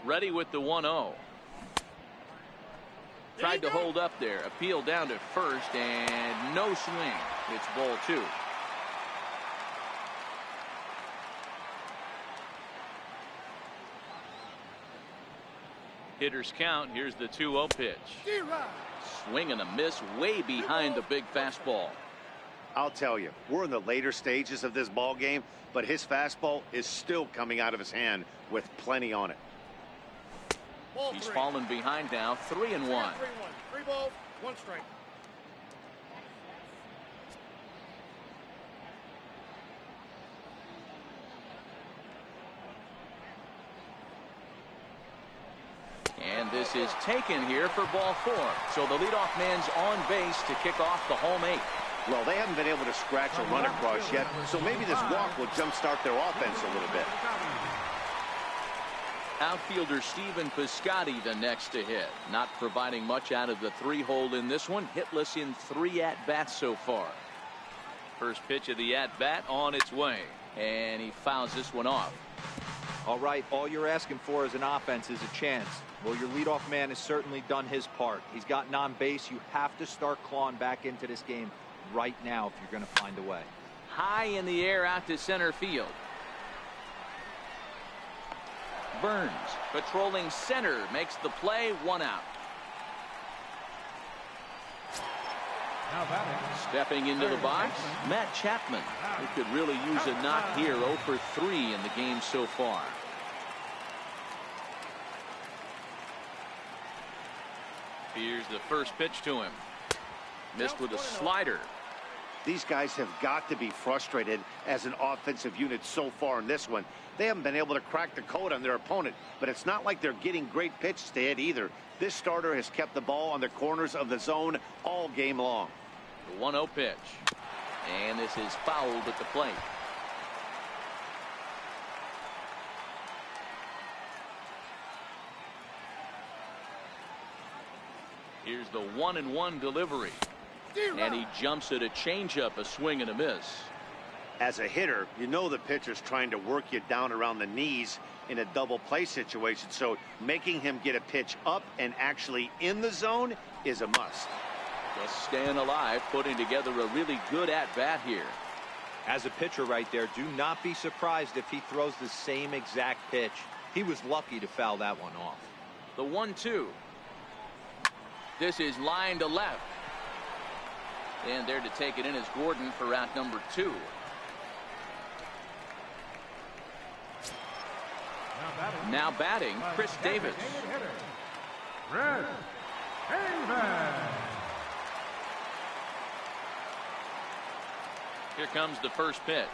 Ready with the 1-0. Tried to hold up there. Appeal down to first and no swing. It's ball 2. Hitters count. Here's the 2-0 pitch. Swing and a miss way behind the big fastball. I'll tell you, we're in the later stages of this ball game, but his fastball is still coming out of his hand with plenty on it. He's fallen behind now, 3-1. 3 balls, 1 strike. And this is taken here for ball 4. So the leadoff man's on base to kick off the home 8. Well, they haven't been able to scratch a run across yet, so maybe this walk will jumpstart their offense a little bit. Outfielder Stephen Piscotty the next to hit. Not providing much out of the 3-hole in this one. Hitless in 3 at-bats so far. First pitch of the at-bat on its way. And he fouls this one off. All right, all you're asking for as an offense is a chance. Well, your leadoff man has certainly done his part. He's gotten on base. You have to start clawing back into this game. right now if you're going to find a way. High in the air out to center field. Burns patrolling center makes the play. 1 out. Stepping into the box, Matt Chapman, who could really use a knock here. 0 for 3 in the game so far. Here's the first pitch to him. Missed with a slider. These guys have got to be frustrated as an offensive unit so far in this one. They haven't been able to crack the code on their opponent, but it's not like they're getting great pitches to hit either. This starter has kept the ball on the corners of the zone all game long. The 1-0 pitch. And this is fouled at the plate. Here's the 1-1 delivery. And he jumps at a changeup, a swing and a miss. As a hitter, you know the pitcher's trying to work you down around the knees in a double play situation, so making him get a pitch up and actually in the zone is a must. Just staying alive, putting together a really good at-bat here. As a pitcher right there, do not be surprised if he throws the same exact pitch. He was lucky to foul that one off. The 1-2. This is line to left. And there to take it in is Gordon for out number 2. Now batting, Chris Davis. Chris Davis. Here comes the first pitch.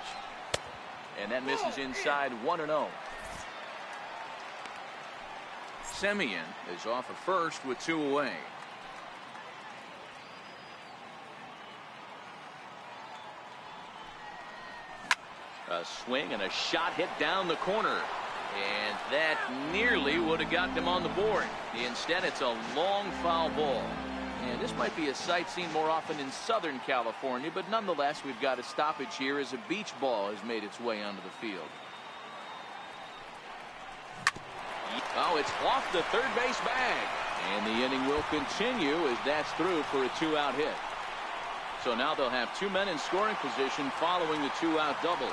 And that misses inside. 1-0. Semien is off of first with 2 away. A swing and a shot hit down the corner. And that nearly would have got them on the board. Instead, it's a long foul ball. And this might be a sight seen more often in Southern California, but nonetheless, we've got a stoppage here as a beach ball has made its way onto the field. Oh, it's off the third base bag. And the inning will continue as that's through for a 2-out hit. So now they'll have 2 men in scoring position following the 2-out double.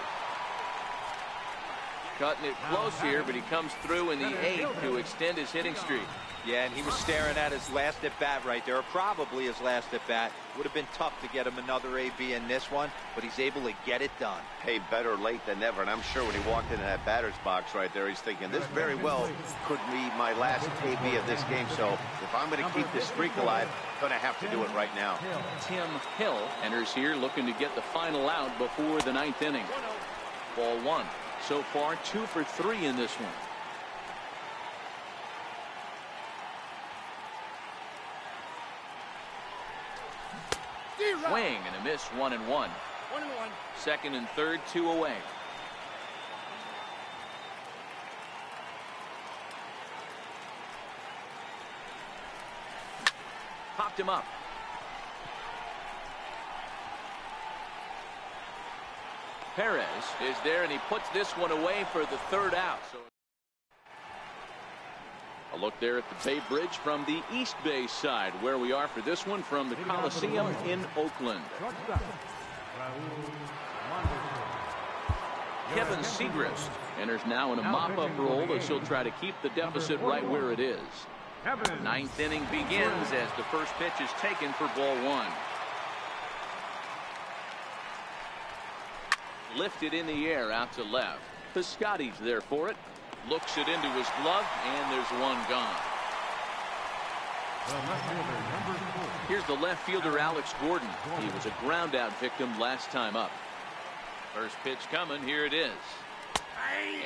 Cutting it close here, but he comes through in the 8th to extend his hitting streak. Yeah, and he was staring at his last at-bat right there, or probably his last at-bat. Would have been tough to get him another AB in this one, but he's able to get it done. Hey, better late than never, and I'm sure when he walked into that batter's box right there, he's thinking, this very well could be my last AB of this game, so if I'm going to keep this streak alive, I'm going to have to do it right now. Tim Hill enters here looking to get the final out before the 9th inning. Ball 1. So far, 2 for 3 in this one. Swing and a miss. 1-1. 1-1. Second and third, 2 away. Popped him up. Perez is there, and he puts this one away for the 3rd out. So a look there at the Bay Bridge from the East Bay side, where we are for this one from the Coliseum in Oakland. Kevin Segrist enters now in a mop-up role as he'll try to keep the deficit right where it is. 9th inning begins as the first pitch is taken for ball 1. Lifted in the air out to left. Piscotty's there for it. Looks it into his glove, and there's one gone. Here's the left fielder, Alex Gordon. He was a ground out victim last time up. First pitch coming. Here it is.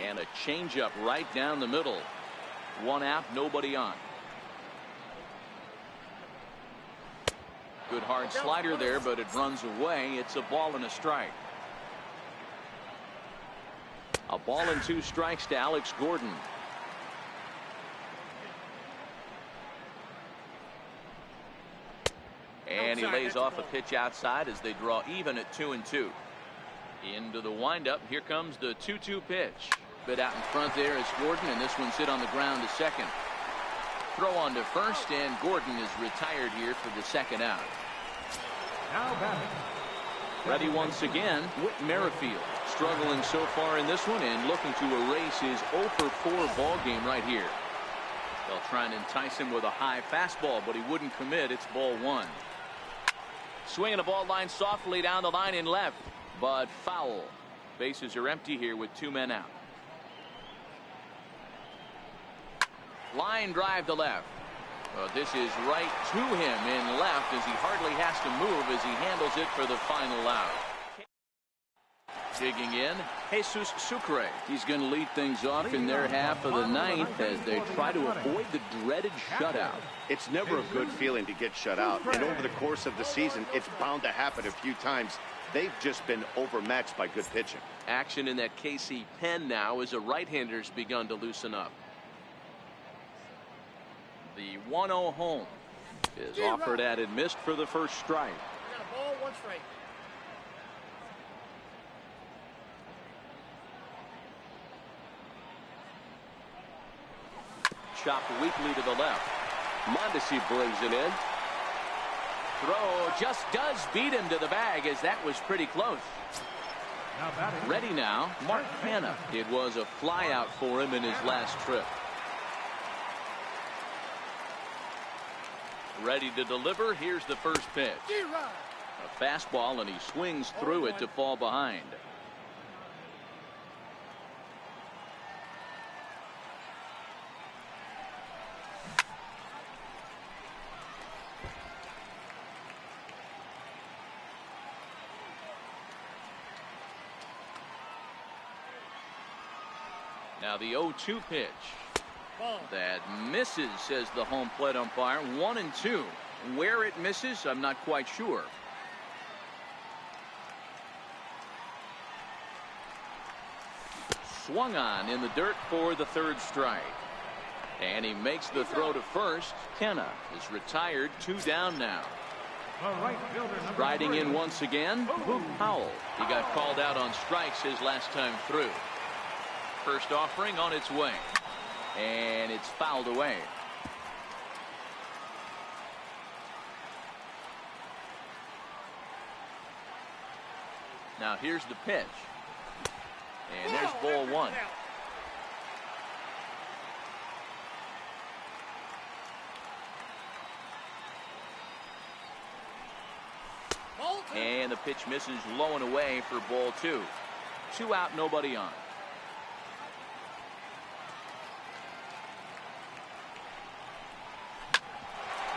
And a changeup right down the middle. 1 out, nobody on. Good hard slider there, but it runs away. It's a ball and a strike. A ball and 2 strikes to Alex Gordon. And he lays off a pitch outside as they draw even at 2-2. Into the windup. Here comes the 2-2 pitch. Bit out in front there is Gordon, and this one's hit on the ground to second. Throw on to first, and Gordon is retired here for the 2nd out. Now batting, Ready once again, Whit Merrifield. Struggling so far in this one and looking to erase his 0 for 4 ball game right here. They'll try and entice him with a high fastball, but he wouldn't commit. It's ball 1. Swinging a ball line softly down the line in left, but foul. Bases are empty here with 2 men out. Line drive to left. This is right to him in left as he hardly has to move as he handles it for the final out. Digging in, Jesus Sucre. He's going to lead things off in their half of the 9th as they try to avoid the dreaded shutout. It's never a good feeling to get shut out, and over the course of the season, it's bound to happen a few times. They've just been overmatched by good pitching. Action in that KC pen now as a right-hander's begun to loosen up. The 1-0 home is offered at and missed for the first strike. I got a ball, 1 strike. Chopped weakly to the left. Mondesi brings it in. Throw just does beat him to the bag as that was pretty close. Ready now, Mark Hanna. It was a fly out for him in his last trip. Ready to deliver. Here's the first pitch. A fastball, and he swings through it to fall behind. Now the 0-2 pitch. That misses, says the home plate umpire. 1-2. Where it misses, I'm not quite sure. Swung on in the dirt for the 3rd strike. And he makes the throw to first. Kenna is retired. 2 down now. Riding in once again, Boog Powell. He got called out on strikes his last time through. First offering on its way. And it's fouled away. Now here's the pitch. And there's ball 1. And the pitch misses low and away for ball 2. 2 out, nobody on.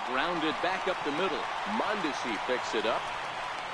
Grounded back up the middle. Mondesi picks it up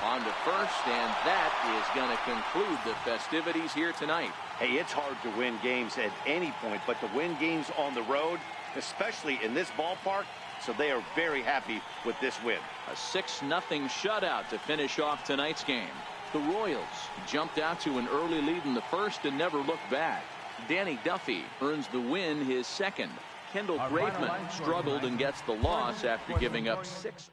on to first, and that is going to conclude the festivities here tonight. Hey, it's hard to win games at any point, but to win games on the road, especially in this ballpark, so they are very happy with this win. A 6-0 shutout to finish off tonight's game. The Royals jumped out to an early lead in the first and never looked back. Danny Duffy earns the win, his 2nd. Kendall Graveman struggled and gets the loss after giving up 6.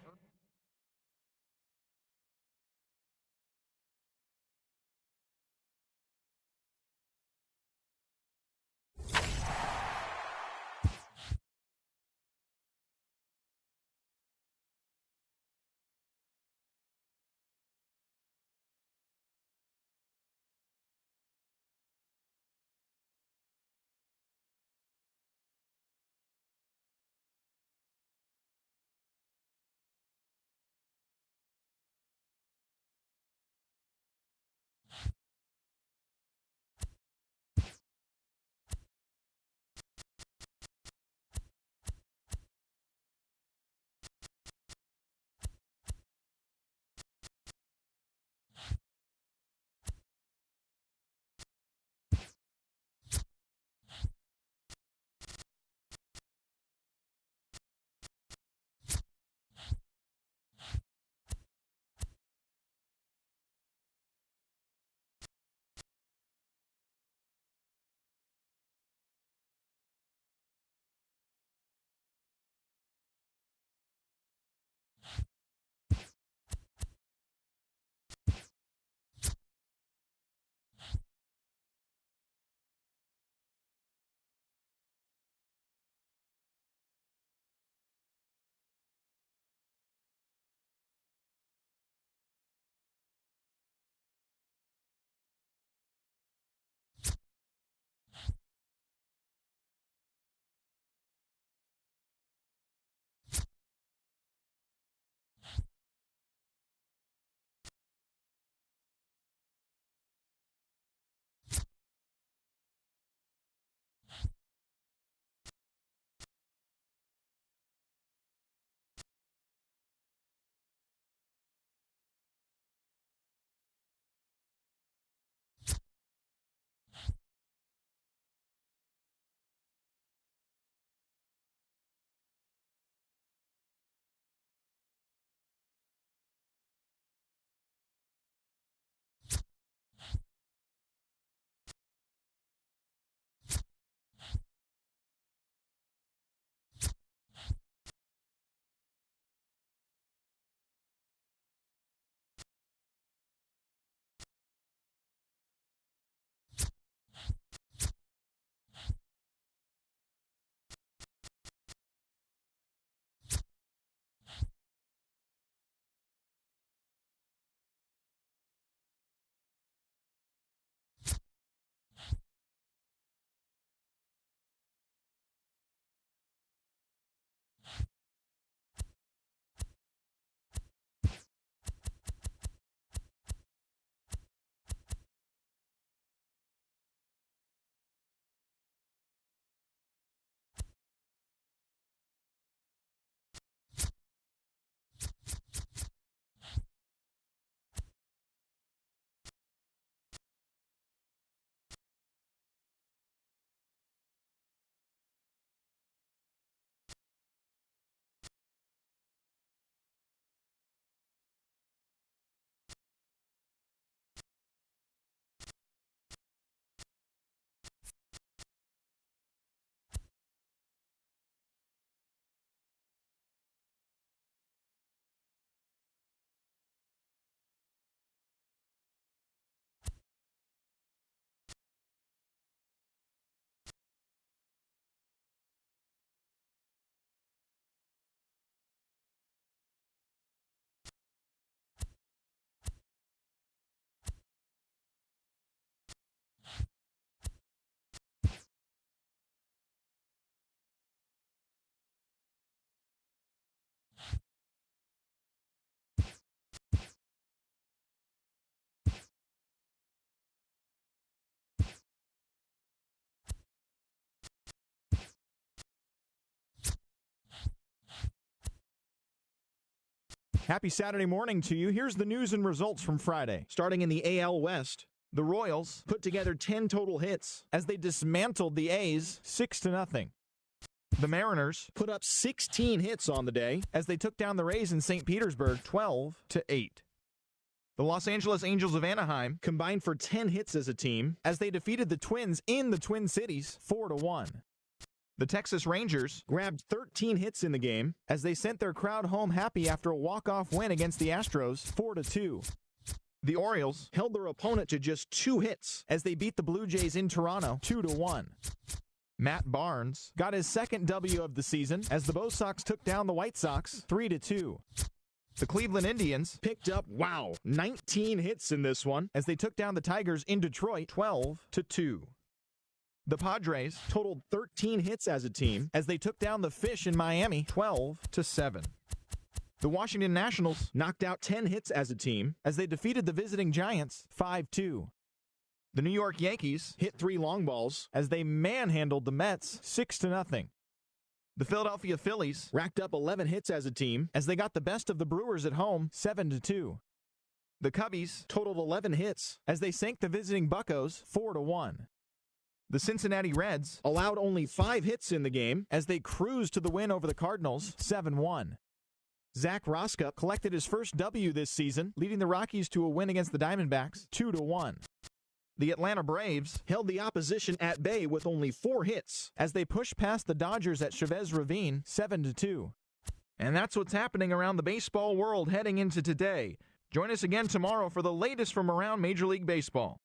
Happy Saturday morning to you. Here's the news and results from Friday. Starting in the AL West, the Royals put together 10 total hits as they dismantled the A's 6-0. The Mariners put up 16 hits on the day as they took down the Rays in St. Petersburg 12-8. The Los Angeles Angels of Anaheim combined for 10 hits as a team as they defeated the Twins in the Twin Cities 4-1. The Texas Rangers grabbed 13 hits in the game as they sent their crowd home happy after a walk-off win against the Astros 4-2. The Orioles held their opponent to just 2 hits as they beat the Blue Jays in Toronto 2-1. Matt Barnes got his second W of the season as the Bo Sox took down the White Sox 3-2. The Cleveland Indians picked up, 19 hits in this one as they took down the Tigers in Detroit 12-2. The Padres totaled 13 hits as a team as they took down the Fish in Miami 12-7. The Washington Nationals knocked out 10 hits as a team as they defeated the visiting Giants 5-2. The New York Yankees hit 3 long balls as they manhandled the Mets 6-0. The Philadelphia Phillies racked up 11 hits as a team as they got the best of the Brewers at home 7-2. The Cubbies totaled 11 hits as they sank the visiting Buccos 4-1. The Cincinnati Reds allowed only 5 hits in the game as they cruised to the win over the Cardinals 7-1. Zach Roskup collected his first W this season, leading the Rockies to a win against the Diamondbacks 2-1. The Atlanta Braves held the opposition at bay with only 4 hits as they pushed past the Dodgers at Chavez Ravine 7-2. And that's what's happening around the baseball world heading into today. Join us again tomorrow for the latest from around Major League Baseball.